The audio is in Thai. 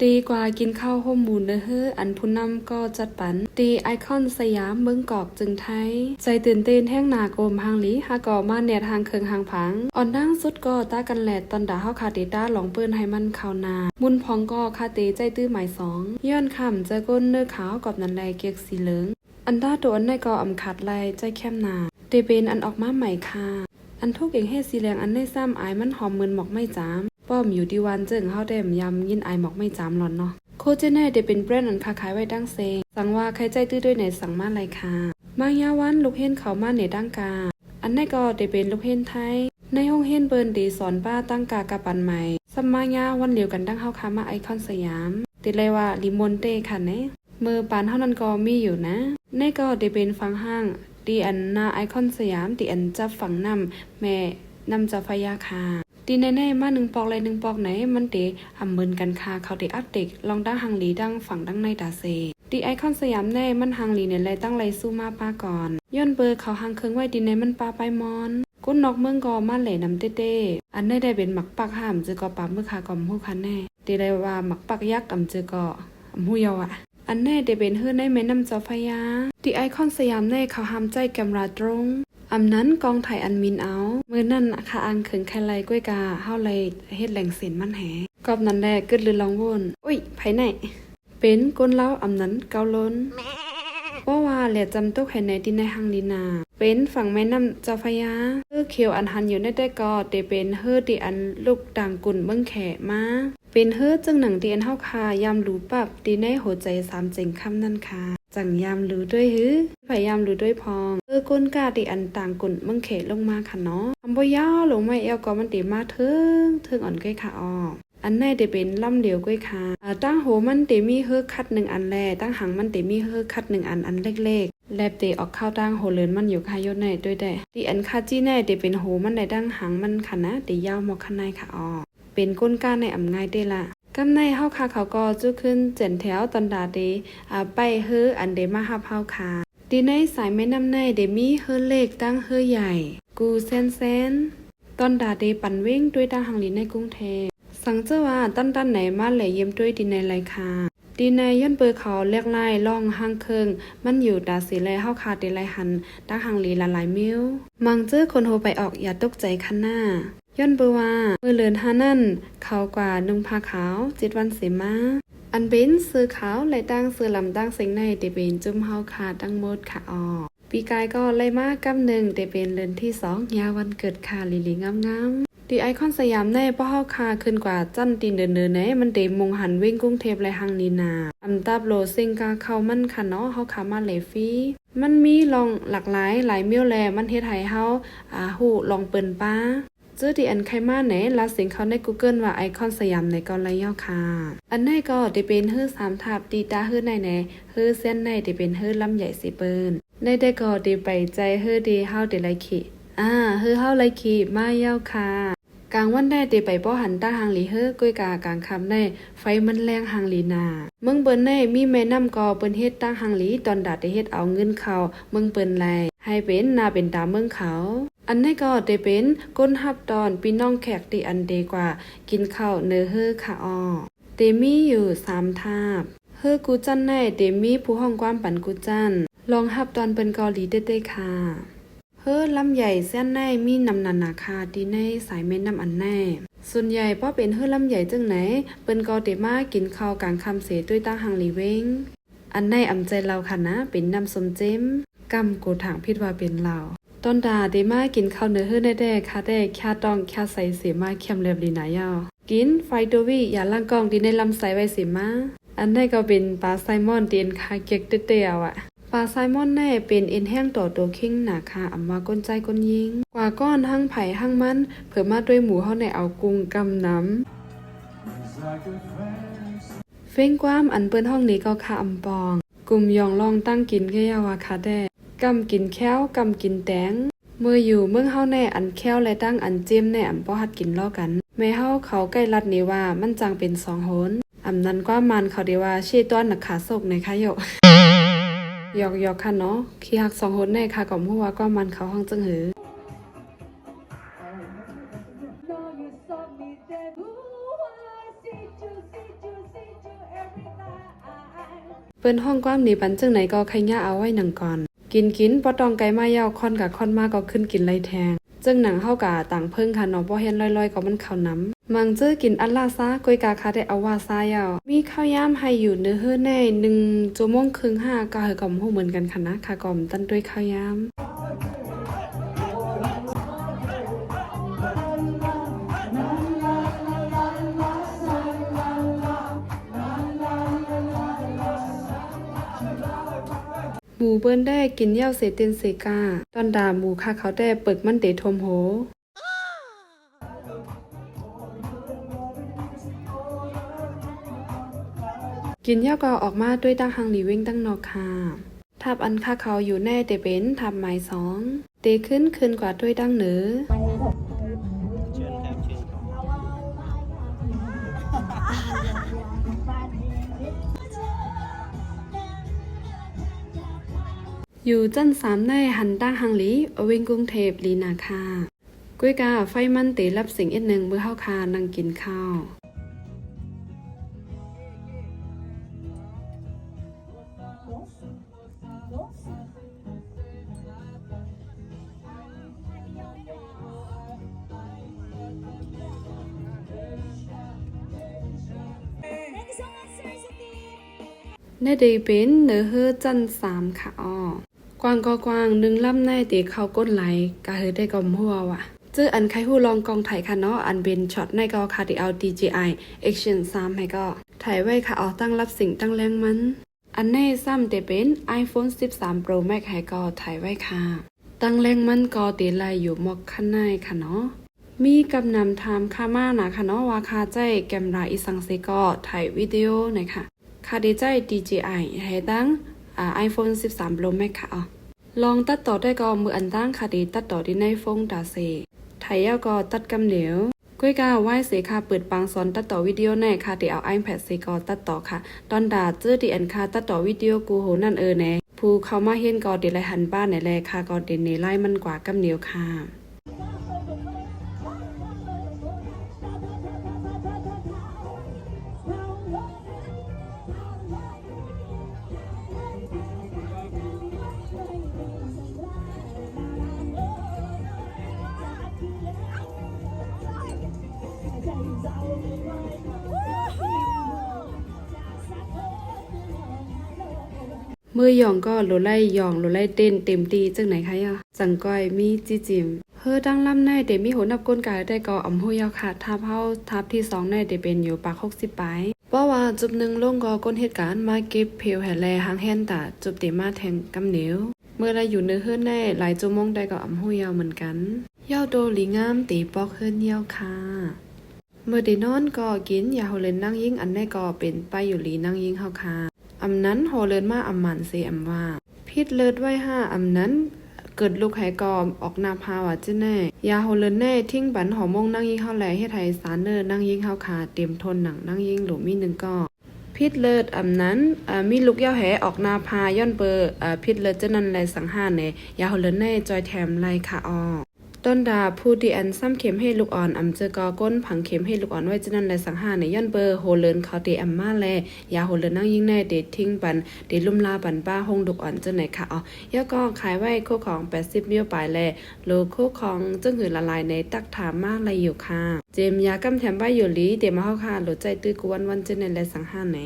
ดีกว่ากินข้าวห่มมูลเด้อเฮ้ออันผู้นำก็จัดปันตีไอคอนสยามเมืองกอกจึงไทยใจตื่นเต้นแห้งหนาโกมหางหลีฮาก่อมาแนวทางเคิงหางผังอ่อนนั่งสุดก็ตากันแหลดตอนด่าเฮาคาเตต้าหลองเปิ้นให้มันเข้านามุนพองก็คาเตใจตื้อหมายสองย้อนค่ำเจอก้นเนื้อขาวกับนันไดเกียกสีเหลืองอันด้าตัวอันในก็อำขาดไหลใจแคมนาเตเป็นอันออกมาใหม่ค่ะอันทุกเองเฮ็ดสีแดงอันในซ้ำอายมันหอมเหมือนหมอกไม่จามป้อมอยู่ดีวันเจิงเฮาแดมยำยินอายหมอกไม่จามหลอนเนาะโคเจเน่ได้เป็นแบรนด์อันค้าขายไว้ดั้งเซงสั่งว่าใครใจตื้อด้วยไหนสั่งมาไรค่ะมายาวันลูกเห็นเขามาในดั้งกาอันในก็ได้เป็นลูกเห็นไทยในห้องเห็นเบิร์นดีสอนป้าตั้งกากะปันใหม่สมายาวันเหลียวกันดั้งเฮาคามาไอคอนสยามติดเลยว่าลิมอนเต้ค่ะเนะเมื่อปานเท่านั้นก็มีอยู่นะในก็ได้เป็นฟังห้างดีอันนาไอคอนสยามตีอันจับฝั่งนำแม่นำจะพยาคาตีแน่ๆมา1ปอกเลย1ปอกไหนมันเตอำเมินกันคาเขาเตอัปเด็กลองดั้งหังหลีดั้งฝั่งดั้งในตาเซดีไอคอนสยามแน่มันหังหลีเนี่ยไรตั้งไรสู้มาป้าก่อนย้อนเบอร์เขาหังเคิงไว้ดีในมันปาไปมอนก้นนอกเมืองกอมาเหล่นำเต้อันได้เป็นหมักปักห้ามจือก็ปาเมื่อคากอมหูคันแน่ตีได้ว่าหมักปักยักษ์อำจือก็อำหูยาวอ่ะอันแน่ได้เป็นเฮือในแม่น้ำเจ้าพยาดีไอคอนสยามแน่เขาห้ามใจแกมราตรงอำนั้นกองไทยอันมินเอาเมื่อนั่นค่ะอังเขิงใครไลก้วยกาเฮาไลเฮ็ดแหล่งเสียนมันแหกอบนั้นแหละกึดลือลองวนอุ้ยไผไหนเป็นก้นเล้าอำนั้นเกาล้นว่าแหละจำตุกให้ในดินในหังลีนาเป็นฝั่งแม่น้ำเจ้าพยาเขียวอันหันอยู่ในได้ก็เตเป็นเฮือที่อันลูกด่างกุ่นเบิ่งแขมาเป็นเฮือจึงหนังเตียนเฮาคายามรู้ปับดีในหัวใจ3เจ๋งค่ำนั่นค่ะจังยามรู้ด้วยหือพยายามรู้ด้วยพองก้นกาติอันต่างกุ่นเบิ่งแขลงมาค่ะเนาะบ่ยาวลงไม่เอวก็มันติมาถึงอ่อนก้อยค่ะอ้ออันแน่ได้เป็นล่ำเหลียวก้อยค่ะตั้งโหมันติมีเฮือคัด1อันแลตั้งหังมันติมีเฮือคัด1อันเล็กๆแลบเตออกข้าวตั้งโหเลินมันอยู่คายดในด้วยได้ติอันคาจี้แน่ติเป็นโหมันได้ดังหังมันค่ะนะติยาวหมอกข้างในค่ะอ้อเป็นก้นก้าในอำง่ายได้ละกำในเฮาคาเขาก็จุขึ้นเจ็นแถวตอนดาเดไปเฮืออันเดมาฮับเฮาคาดีในสายแม่น้ำในเดมีเฮือเล็กตั้งเฮือใหญ่กูเซนตอนดาเดปั่นวิ่งด้วยตั้งหังลีในกรุงเทพสังเจอว่าตั้นไหนมาแหล่เยี่ยมด้วยดีในไรคาดีในย้อนเบอร์เขาเรียกไล่ล่องห้างเคิงมันอยู่ดาสีแลเฮาคาเดไลหันตั้งหังลีหลายมิ้วมังเจอคนโหไปออกอย่าตกใจคันหน้าย้อนเบอร์ว่าเมื่อเลือนหานั่นเขากว่านุ่งผ้าขาว7 วันเสมาอันเป็นซื้อขาวและตั้งซื้อลำตั้งเสียงในเตเป็นจุ่มเฮาคาตั้งหมดค่ะออปีกายก็ไล่มากกำหนึ่งเตเป็นเลือนที่2ยาวันเกิดค่ะลิลิงามดีไอคอนสยามในป้อเฮาคาขึ้นกว่าจันตีนเดินไหนมันเตมงหันวิ่งกรุงเทพและหังนีนาอำตับโลซิงกาเข้ามันค่ะเนาะเฮาขามาเลฟีมันมีลองหลากหลายมิ้วแลมันเฮ็ดให้เฮาฮู้ลองเปิ้นป้าจื้อที่อันไขมาไหนลาเสียงเขาใน Google ว่าไอคอนสยามในกอไลย่อค่ะอันในก็ได้เป็นฮื้อ3ทับตีตาฮื้อในฮื้อเส้นในได้เป็นฮื้อลำใหญ่สิเปิ้นในได้ก็ได้ไปใจฮื้อดีเฮาได้ไลคิฮื้อเฮาไลคิมาย่อค่ะกลางวันได้ได้ไปป้อหันต้าหางหลีฮื้อก้อยกากลางค่ำได้ไฟมันแรงหางหลีนาเมืองเปิ้นในมีแม่น้ำก็เปิ้นเฮ็ดตั้งหางหลีตอนดาได้เฮ็ดเอาเงินเข้าเมืองเปิ้นไลให้เป็นนาเป็นตาเมืองเขาอันนี้ก็ได้เป็นก้นฮับตอนพี่น้องแขกที่อันเดกว่ากินข้าวเนื้อเฮือค่ะอ้อเตมีอยู่3ทาบเฮือกูจันในเตมีผู้ห้องความปันกูจันลองฮับตอนเป็นเกาหลีเต้ๆค่ะเฮือลำใหญ่เส้นในมีนำนานาคาดีในสายแม่น้ำอันแน่ส่วนใหญ่ป้อเป็นเฮือลำใหญ่จังไหนเป็นเกาเตมากินข้าวกลางคำเสด้วยตั้งหังหลีเวงอันในอำใจเราค่ะนะเป็นน้ำส้มเจมกำกูถางพิดว่าเป็นเราตอนดาเดมากินข้าวเนื้อเฮือแน่ๆค่ะแต่แค่ต้องแค่ใส่เสียมาเข้มเรียบลีนายาวกินไฟโดวีอย่าล่างกองดีในลำไส้ไว้เสียมาอันได้ก็เป็นปลาไซมอนเตียนคาเก็กเตี้ยๆอ่ะปลาไซมอนแน่เป็นเอ็นแห้งต่อตัวคิงหนาค่ะอำว่าก้นใจก้นยิงกว่าก้อนหั่งไผ่หั่งมันเผื่อมาด้วยหมูเฮาในเอากุ้งกำน้ำเฟ้งความอันเปิ้นห้องนี้ก็ค่ะอำปองกลุ่มยองลองตั้งกินแค่ยาวาคาแดกำกินแค้วกำกินแตงเมื่ออยู่เมืองเฮาแน่อันแค้วและตั้งอันเจียมแน่อำบ่ฮัดกินล้อกันแม่เฮาเขาใกล้รัดนี่ว่ามันจังเป็น2 โหนอำนั้นก็มันเขาเดียวว่าชี้ต้อนนักขาศกในคะโยหยอกค่ะเนาะขี้ฮัก2 โหนแน่ค่ะก็ฮู้ว่าก็มันเขาห้องจังหือ ปิ้นห้องความหนีปันจึงไหนก็ใครย่าเอาไว้หนังก่อนกินบ่ต้องไกลมายาวคอนกับคอนมาก็ขึ้นกินไรแทงจึงหนังเฮากะต่างเพิ่งค่ะเนาะบ่เห็นลอยๆก็มันเข้าน้ำมังจื้อกินอัลลาซากวยกาคาได้เอาว่าซายาวมีข้าวยามให้อยู่เนื้อเฮือแน่1 ชั่วโมงครึ่ง5ก็เฮาก็ฮู้เหมือนกันค่ะนะค่ะก็ตั้นด้วยข้าวยามหมูเบิ้นได้กินเหย้าเสเต็นเซกาตอนด่าหมูค่ะเขาได้เปิกมันเตทมโหกินเหย้าก็ออกมาด้วยตั้งหังหลีเว้งตั้งนอกค่ะทับอันค่าเขาอยู่แน่เตเป็นทับหมาย2เตขึ้นกว่าด้วยตั้งเหนืออยู่จัน3ในหันตั้งหังหลีเว้งกรุงเทพลีนาค่ะกุ้ยกาไฟมันเตรับสิ่งอีกหนึ่งเมื่อเฮาคานั่งกินข้าวในเดเป็นเนื้อเฮือจัน3ค่ะอ้อกวางก็กวาง1ลำในเตเข้าก้นไหลกะเฮือได้กอมหัวว่ะจื้ออันใครฮู้ลองกองไทยค่ะเนาะอันเป็นช็อตในก็ค่ะที่เอา DJI Action 3ให้ก็ถ่ายไว้ค่ะเอาตั้งรับสิ่งตั้งแรงมันอันในซ้ำเตเป็น iPhone 13 Pro Max ให้ก็ถ่ายไว้ค่ะตั้งแรงมันก็เตไลอยู่หมอกข้างในค่ะเนาะมีกำนำทำค่ามานะค่ะเนาะว่าค่าใจแกมราอีสังเซก็ถ่ายวิดีโอหน่อยค่ะค่าดีใจ DJI ให้ตั้งiPhone 13 Pro Max ค่ะลองตัดต่อได้ก็มืออันตั้งค่ะดีตัดต่อที่ในโฟงดาเซถ่ายยาวก็ตัดกำเหนียวกุ้ยกาไหว้เสค่ะเปิดปังสอนตัดต่อวิดีโอแน่ค่ะที่เอา iPad เสก็ตัดต่อค่ะตอนดาจื้อที่อันค่ะตัดต่อวิดีโอกูโหนั่นแน่ผู้เข้ามาเห็นก็เดไลหันบ้านไหนแลค่ะก็เดนในไล่มันกว่ากำเหนียวค่ะมือหย่องก็โลไล่หย่องโลไล่เต้นเต็มตีจังไหนคะจังก้อยมีจิจิมเฮือดังลำในเดมีโหนับก้นกายได้ก็อำหูยาวค่ะทับเฮาทับที่2ในเดเป็นอยู่ปาก60ปลายเพราะว่าจุบหนึ่งลงก็ก้นเหตุการณ์มาเก็บเพลแห่แลหางแฮนตาจุบเตมาแทงกำเหนียวเมื่อได้อยู่เนื้อเฮือนแน่หลายชั่วโมงได้ก็อำหูยาวเหมือนกันยาวโดหลีงามตีปอกเฮือนยาวค่ะเมื่อได้นอนก็กินยาโหเลนนั่งยิ่งอันแน่ก็เป็นไปอยู่หลีนั่งยิ่งเฮาค่ะอำนั้นโหเลินมาอำมันเสอำว่าพิษเลิศไว้5อำนั้นเกิดลูกไหกอมออกนาพาว่าจะแน่ยาโหเลินแน่ทิ้งบันหอมงนั่งยิงเฮาแลเฮ็ดให้สารเนอนั่งยิงเฮาขาเตรียมทนหนังนั่งยิงหลุมมี1ก็พิษเลิศอำนั้นมีลูกยาวแหออกนาพาย้อนเบอร์พิษเลิศจะนั้นแลสังหารแน่ยาโหเลินแน่จอยแถมไล่ค่ะอ้อต้นดาผู้ดีอันซ้ำเข็มให้ลูกอ่อนอำเจอกอก้นผังเข็มให้ลูกอ่อนไว้จะนั่นแลสังหารในย้อนเบอร์โหเลินเขาเตอัมมาแลยาโหเลินนั่งยิ่งแน่เดททิ้งปันเดลุ่มลาปันป้าหงลูกอ่อนจังไหนค่ะอ๋อย่อก็ขายไว้โคของ80มิ้วปลายแลโลโคของจึงหือละลายในตักถามมากเลยอยู่ค่ะเจมยากำแถมไว้อยู่ลีเดมาเฮาค่ะโหลดใจตื้อกวนวันจะนั่นแลสังหารไหน